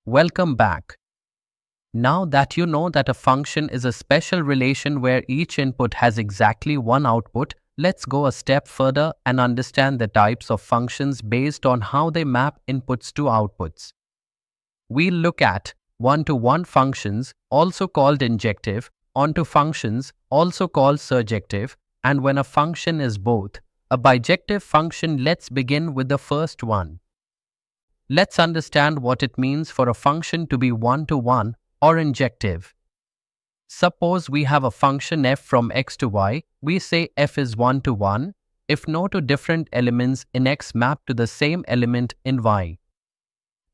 Welcome back. Now that you know that a function is a special relation where each input has exactly one output, let's go a step further and understand the types of functions based on how they map inputs to outputs. We'll look at one-to-one functions, also called injective, onto functions, also called surjective, and when a function is both a bijective function. Let's begin with the first one. Let's understand what it means for a function to be one-to-one or injective. Suppose we have a function f from x to y. We say f is 1 to 1 if no two different elements in x map to the same element in y.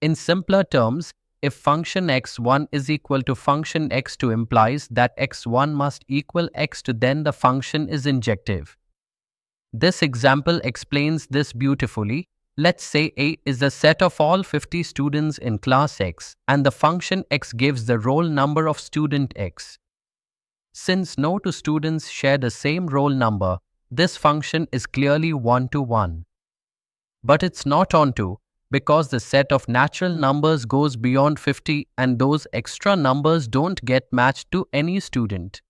In simpler terms, if function x1 is equal to function x2 implies that x1 must equal x2, then the function is injective. This example explains this beautifully. Let's say A is the set of all 50 students in class X and the function x gives the roll number of student X. Since no two students share the same roll number, this function is clearly 1 to 1. But it's not onto, because the set of natural numbers goes beyond 50 and those extra numbers don't get matched to any student.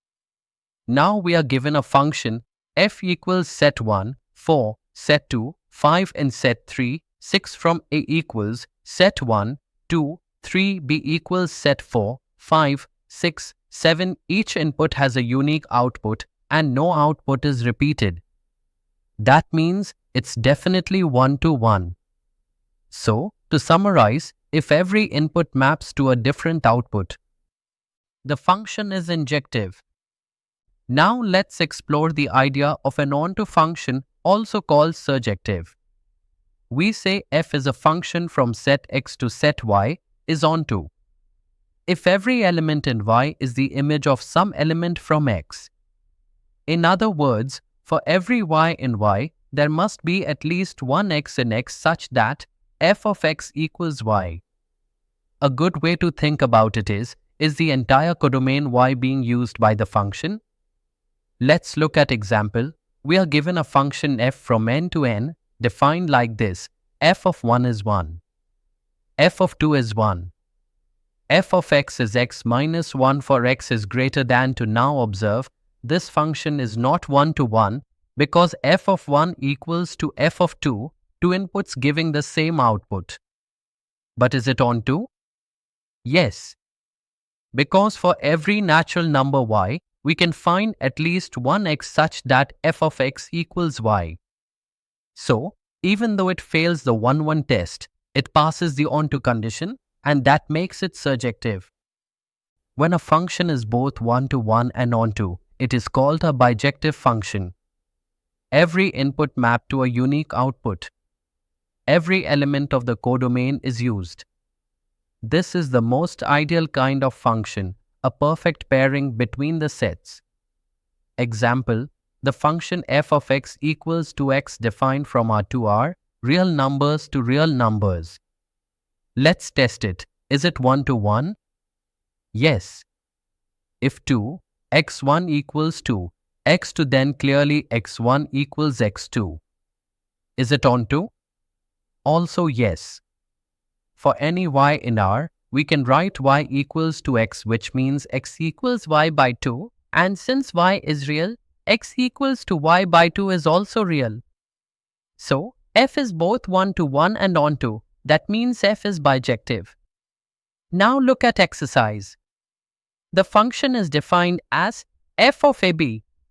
Now we are given a function f equals set 1, 4, set 2, 5 and set 3, 6 from A equals set 1, 2, 3, B equals set 4, 5, 6, 7. Each input has a unique output and no output is repeated. That means it's definitely 1 to 1. So, to summarize, if every input maps to a different output, the function is injective. Now let's explore the idea of an onto function, also called surjective. We say f is a function from set x to set y is onto. If every element in y is the image of some element from x. In other words, for every y in y, there must be at least one x in x such that f of x equals y. A good way to think about it is the entire codomain y being used by the function? Let's look at example. We are given a function f from n to n, defined like this. F of 1 is 1. F of 2 is 1. F of x is x minus 1 for x is greater than 2. Now observe, this function is not 1 to 1 because f of 1 equals to f of 2, two inputs giving the same output. But is it onto? Yes. Because for every natural number y, we can find at least one x such that f of x equals y. So, even though it fails the 1-1 test, it passes the onto condition and that makes it surjective. When a function is both 1 to 1 and onto, it is called a bijective function. Every input mapped to a unique output. Every element of the codomain is used. This is the most ideal kind of function, a perfect pairing between the sets. Example, the function f of x equals to x defined from R to R, real numbers to real numbers. Let's test it. Is it 1 to 1? Yes. If 2, x1 equals 2, x2 then clearly x1 equals x2. Is it onto? Also yes. For any y in R, we can write y equals to x, which means x equals y by 2, and since y is real, x equals to y by 2 is also real. So, f is both 1 to 1 and onto, that means f is bijective. Now look at exercise. The function is defined as f of ab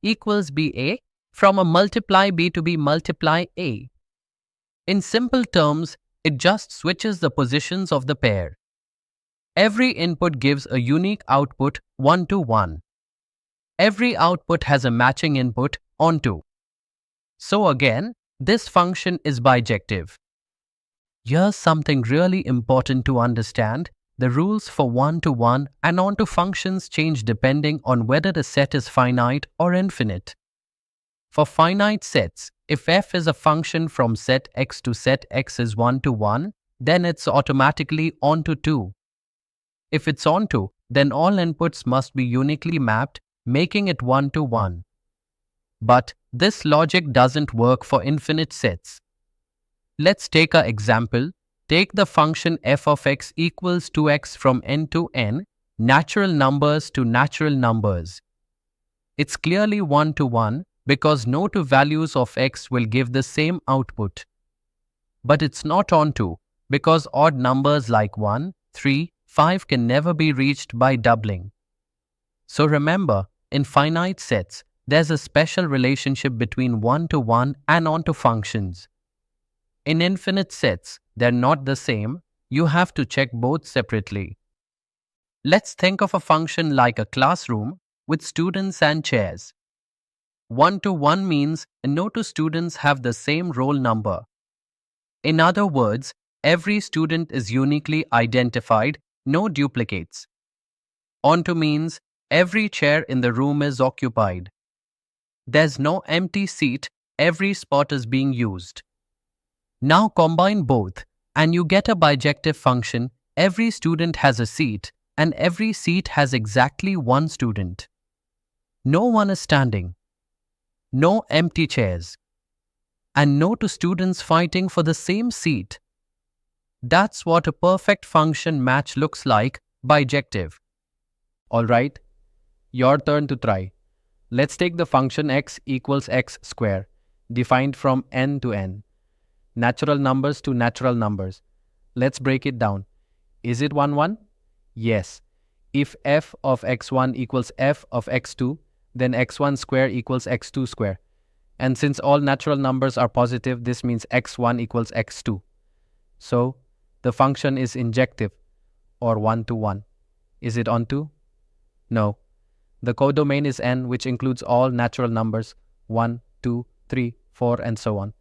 equals ba from a multiply b to b multiply a. In simple terms, it just switches the positions of the pair. Every input gives a unique output 1 to 1. Every output has a matching input onto. So again, this function is bijective. Here's something really important to understand. The rules for one-to-one and onto functions change depending on whether the set is finite or infinite. For finite sets, if f is a function from set x to set x is 1 to 1, then it's automatically onto 2. If it's onto, then all inputs must be uniquely mapped, making it 1 to 1. But this logic doesn't work for infinite sets. Let's take an example. Take the function f of x equals 2x from n to n, natural numbers to natural numbers. It's clearly 1 to 1 because no two values of x will give the same output. But it's not onto because odd numbers like 1, 3, 5 can never be reached by doubling. So remember, in finite sets, there's a special relationship between 1 to 1 and onto functions. In infinite sets, they're not the same. You have to check both separately. Let's think of a function like a classroom with students and chairs. 1 to 1 means no two students have the same roll number. In other words, every student is uniquely identified, no duplicates. Onto means every chair in the room is occupied. There's no empty seat, every spot is being used. Now combine both and you get a bijective function. Every student has a seat and every seat has exactly one student. No one is standing. No empty chairs. And no two students fighting for the same seat. That's what a perfect function match looks like, bijective. Alright, your turn to try. Let's take the function x equals x square, defined from n to n. Natural numbers to natural numbers. Let's break it down. Is it 1, 1? Yes. If f of x1 equals f of x2, then x1 square equals x2 square. And since all natural numbers are positive, this means x1 equals x2. So, the function is injective, or 1 to 1. Is it onto? No. The codomain is n, which includes all natural numbers, 1, 2, 3, 4, and so on.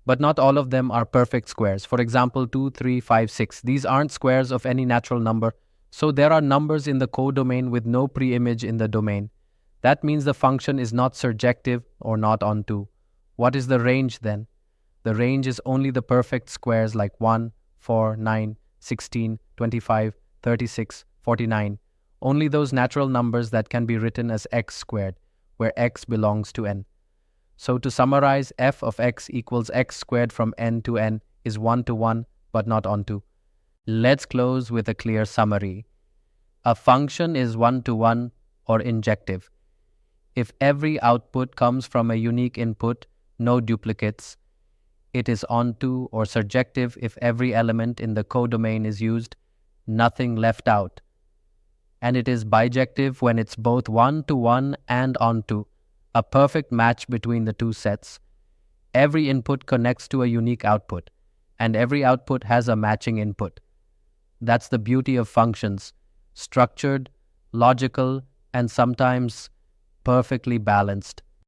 But not all of them are perfect squares. For example, 2, 3, 5, 6. These aren't squares of any natural number, so there are numbers in the codomain with no preimage in the domain. That means the function is not surjective or not onto. What is the range then? The range is only the perfect squares like 1, 4, 9, 16, 25, 36, 49. Only those natural numbers that can be written as x squared, where x belongs to n. So to summarize, f of x equals x squared from n to n is 1 to 1, but not onto. Let's close with a clear summary. A function is 1 to 1 or injective if every output comes from a unique input, no duplicates. It is onto or surjective if every element in the codomain is used, nothing left out. And it is bijective when it's both 1 to 1 and onto, a perfect match between the two sets. Every input connects to a unique output, and every output has a matching input. That's the beauty of functions, structured, logical, and sometimes perfectly balanced.